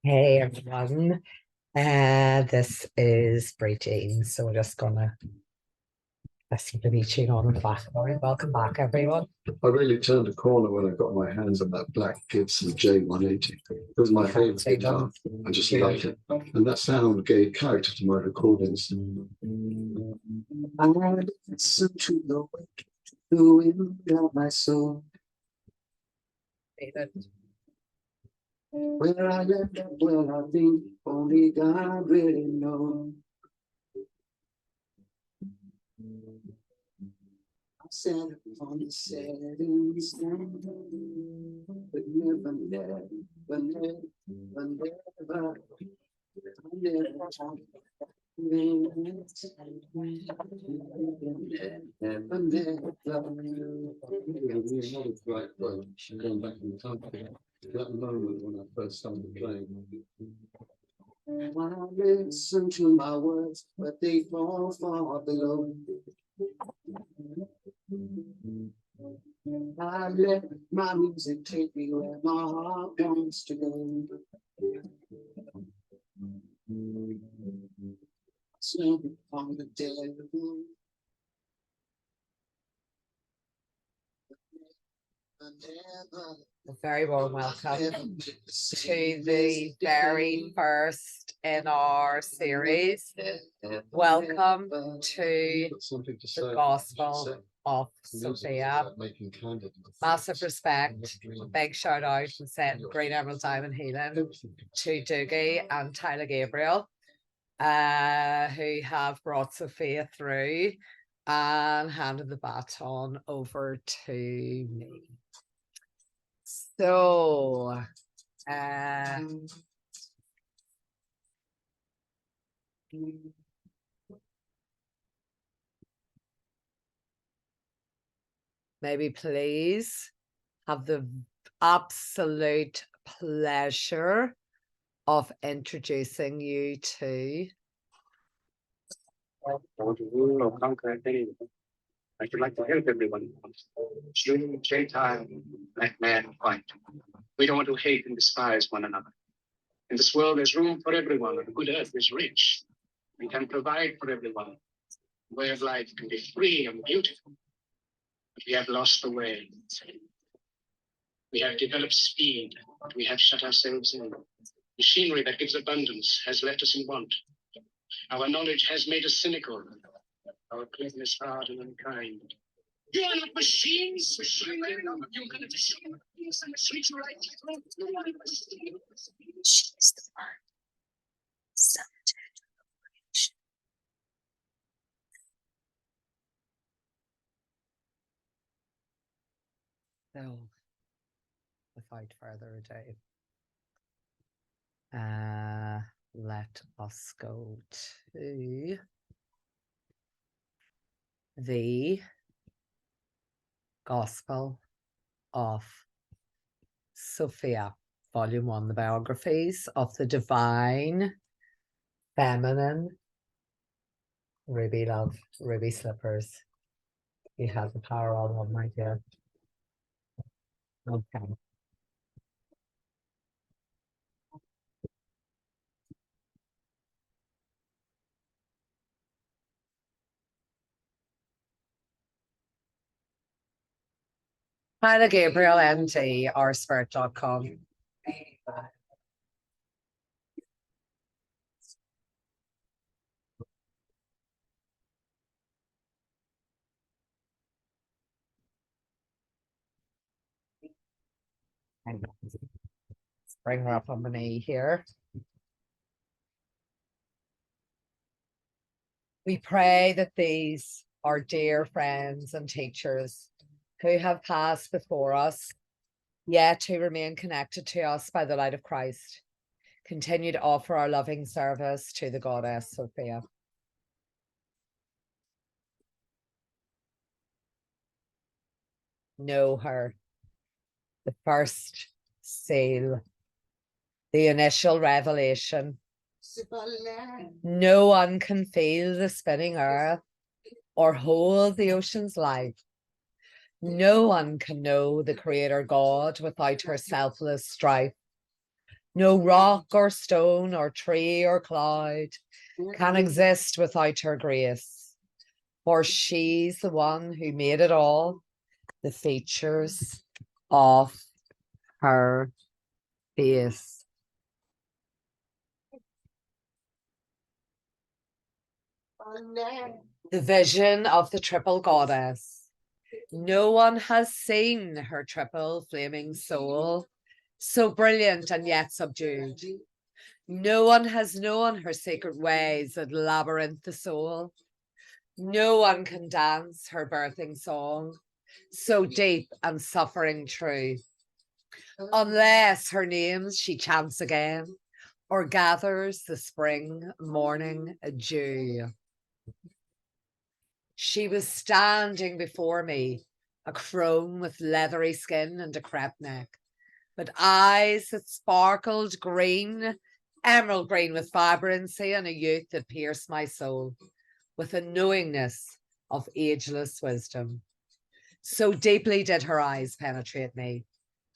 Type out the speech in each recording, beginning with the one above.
Hey everyone, this is Brittany, so we're just gonna listen to me tune on in the background. Welcome back, everyone. I really turned a corner when I got my hands on that black Gibson J180. It was my favourite guitar. I just loved it. And that sound gave character to my recordings. I listen to the wake, the wind of my soul. Where I left up, well, I think only God really knows. I sat on the setting sun, but never, never, never, never, that moment when I first started playing. When I listen to my words, but they fall far below. I let my music take me where my heart wants to go. So on the devil. A very warm welcome to the very first in our series. Welcome to the Gospel of Sophia. Massive respect, big shout out and send Green Emerald Diamond Healing to Doogie and Tyler Gabriel, who have brought Sophia through and handed the baton over to me. So, maybe please have the absolute pleasure of introducing you to. I should like to help everyone. Jew, Gentile, black man, white. We don't want to hate and despise one another. In this world, there's room for everyone, and the good earth is rich. We can provide for everyone. The way of life can be free and beautiful. But we have lost the way. We have developed speed, but we have shut ourselves in. Machinery that gives abundance has left us in want. Our knowledge has made us cynical. Our cleverness hard and unkind. You are not machines. You're going to machine. Machines are right. You are not machines. She is the word, subject of creation. So, without further ado, let us go to the Gospel of Sophia, Volume 1, the biographies of the divine feminine Ruby Love, Ruby Slippers. You have the power all of my dear. Okay. Tyler Gabriel, MD, rspirit.com. Let's bring her up on the knee here. We pray that these are dear friends and teachers who have passed before us, yet who remain connected to us by the light of Christ, continue to offer our loving service to the goddess Sophia. Know her, the first seal, the initial revelation. No one can feel the spinning earth or hold the ocean's life. No one can know the Creator God without her selfless strife. No rock or stone or tree or cloud can exist without her grace, for she's the one who made it all, the features of her face. The vision of the triple goddess. No one has seen her triple flaming soul, so brilliant and yet subdued. No one has known her secret ways that labyrinth the soul. No one can dance her birthing song, so deep and suffering true, unless her names she chants again, or gathers the spring morning dew. She was standing before me, a crone with leathery skin and a crepe neck, but eyes that sparkled green, emerald green with vibrancy, and a youth that pierced my soul with a knowingness of ageless wisdom. So deeply did her eyes penetrate me,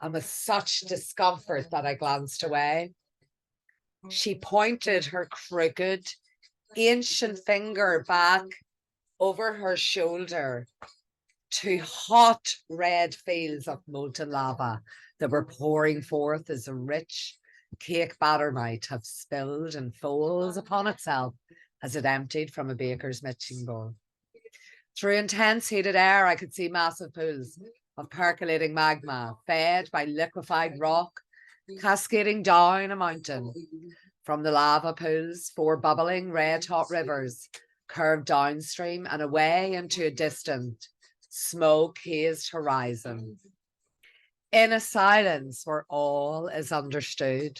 and with such discomfort that I glanced away. She pointed her crooked, ancient finger back over her shoulder to hot red fields of molten lava that were pouring forth as a rich cake batter might have spilled in folds upon itself as it emptied from a baker's mixing bowl. Through intense heated air, I could see massive pools of percolating magma fed by liquefied rock cascading down a mountain. From the lava pools, 4 bubbling red-hot rivers curved downstream and away into a distant, smoke-hazed horizon. In a silence where all is understood,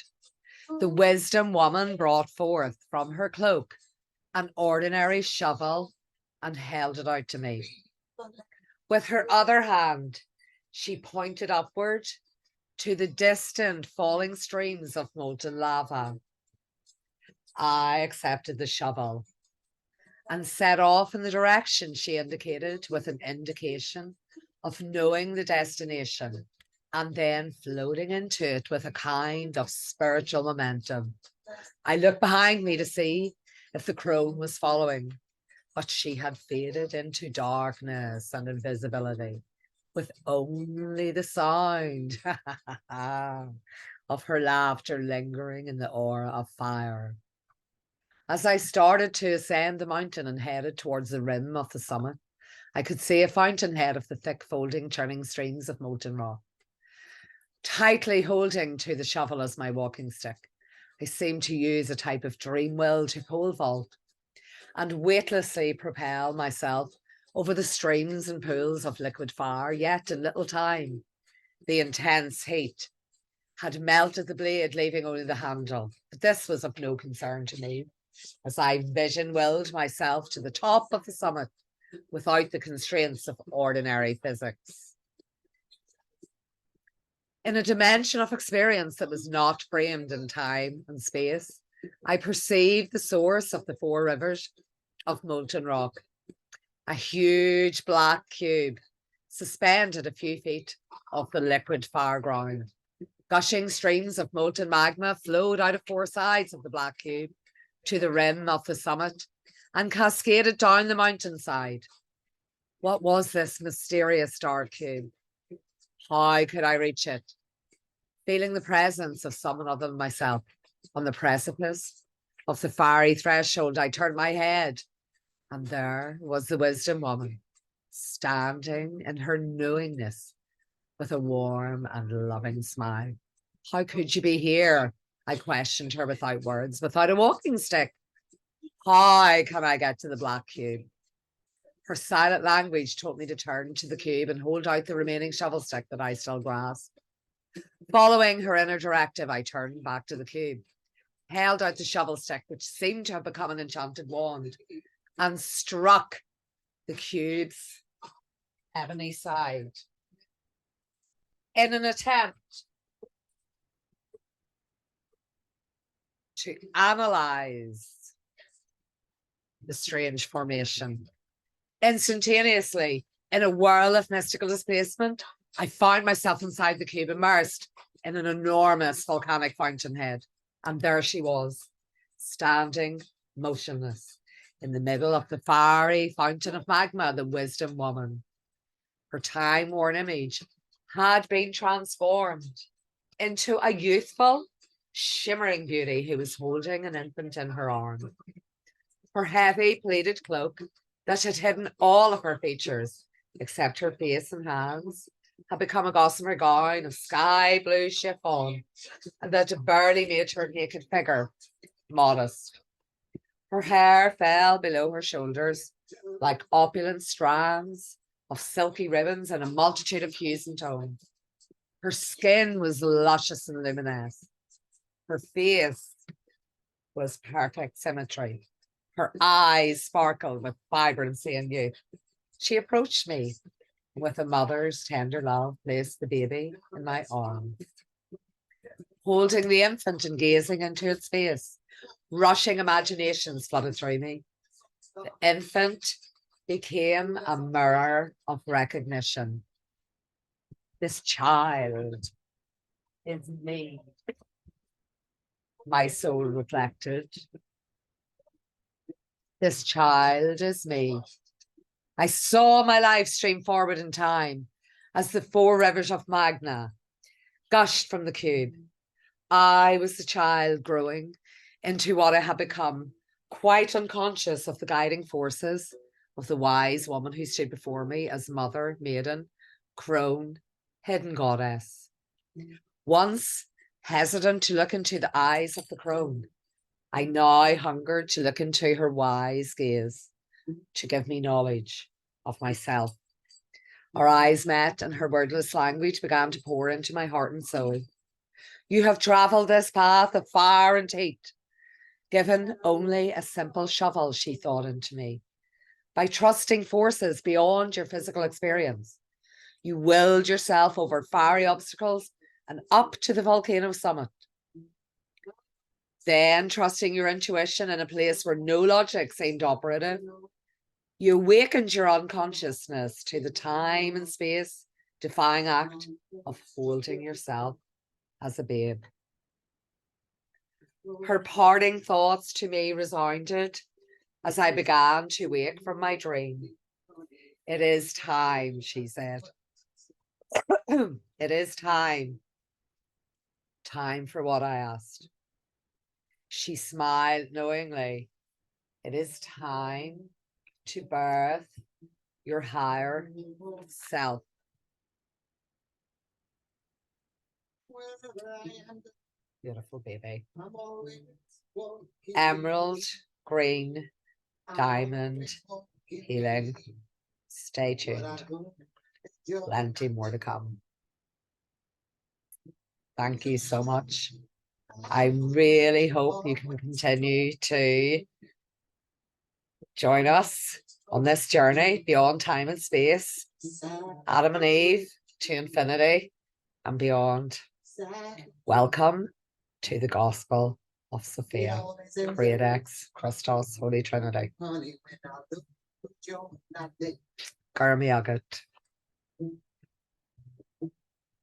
the wisdom woman brought forth from her cloak an ordinary shovel and held it out to me. With her other hand, she pointed upward to the distant falling streams of molten lava. I accepted the shovel and set off in the direction she indicated with an indication of knowing the destination and then floating into it with a kind of spiritual momentum. I looked behind me to see if the crone was following, but she had faded into darkness and invisibility, with only the sound of her laughter lingering in the aura of fire. As I started to ascend the mountain and headed towards the rim of the summit, I could see a fountainhead of the thick folding churning streams of molten rock. Tightly holding to the shovel as my walking stick, I seemed to use a type of dream will to pole vault and weightlessly propel myself over the streams and pools of liquid fire, yet in little time. The intense heat had melted the blade, leaving only the handle. But this was of no concern to me, as I vision-willed myself to the top of the summit without the constraints of ordinary physics. In a dimension of experience that was not framed in time and space, I perceived the source of the 4 rivers of molten rock, a huge black cube suspended a few feet off the liquid fire ground. Gushing streams of molten magma flowed out of 4 sides of the black cube to the rim of the summit and cascaded down the mountainside. What was this mysterious dark cube? How could I reach it? Feeling the presence of someone other than myself on the precipice of the fiery threshold, I turned my head, and there was the wisdom woman, standing in her knowingness with a warm and loving smile. How could you be here? I questioned her without words, without a walking stick. How can I get to the black cube? Her silent language told me to turn to the cube and hold out the remaining shovel stick that I still grasped. Following her inner directive, I turned back to the cube, held out the shovel stick, which seemed to have become an enchanted wand, and struck the cube's ebony side in an attempt to analyze the strange formation. Instantaneously, in a whirl of mystical displacement, I found myself inside the cube, immersed in an enormous volcanic fountainhead. And there she was, standing motionless in the middle of the fiery fountain of magma, the wisdom woman. Her time-worn image had been transformed into a youthful, shimmering beauty who was holding an infant in her arms. Her heavy pleated cloak that had hidden all of her features, except her face and hands, had become a gossamer gown of sky blue chiffon that barely made her naked figure modest. Her hair fell below her shoulders like opulent strands of silky ribbons in a multitude of hues and tones. Her skin was luscious and luminous. Her face was perfect symmetry. Her eyes sparkled with vibrancy and youth. She approached me with a mother's tender love, placed the baby in my arms. Holding the infant and gazing into its face, rushing imaginations flooded through me. The infant became a mirror of recognition. This child is me, my soul reflected. This child is me. I saw my life stream forward in time as the 4 rivers of magna gushed from the cube. I was the child growing into what I had become, quite unconscious of the guiding forces of the wise woman who stood before me as mother, maiden, crone, hidden goddess. Once hesitant to look into the eyes of the crone, I now hungered to look into her wise gaze, to give me knowledge of myself. Our eyes met and her wordless language began to pour into my heart and soul. You have travelled this path of fire and heat, given only a simple shovel, she thought into me. By trusting forces beyond your physical experience, you willed yourself over fiery obstacles and up to the volcano summit. Then, trusting your intuition in a place where no logic seemed operative, you awakened your unconsciousness to the time and space defying act of holding yourself as a babe. Her parting thoughts to me resounded as I began to wake from my dream. It is time, she said. It is time. Time for what I asked. She smiled knowingly. It is time to birth your higher self. Beautiful baby. Emerald, green, diamond, healing. Stay tuned. Plenty more to come. Thank you so much. I really hope you can continue to join us on this journey beyond time and space. Adam and Eve to infinity and beyond. Welcome to the Gospel of Sophia Creatrix, Christos, Holy Trinity. Garmi Agat.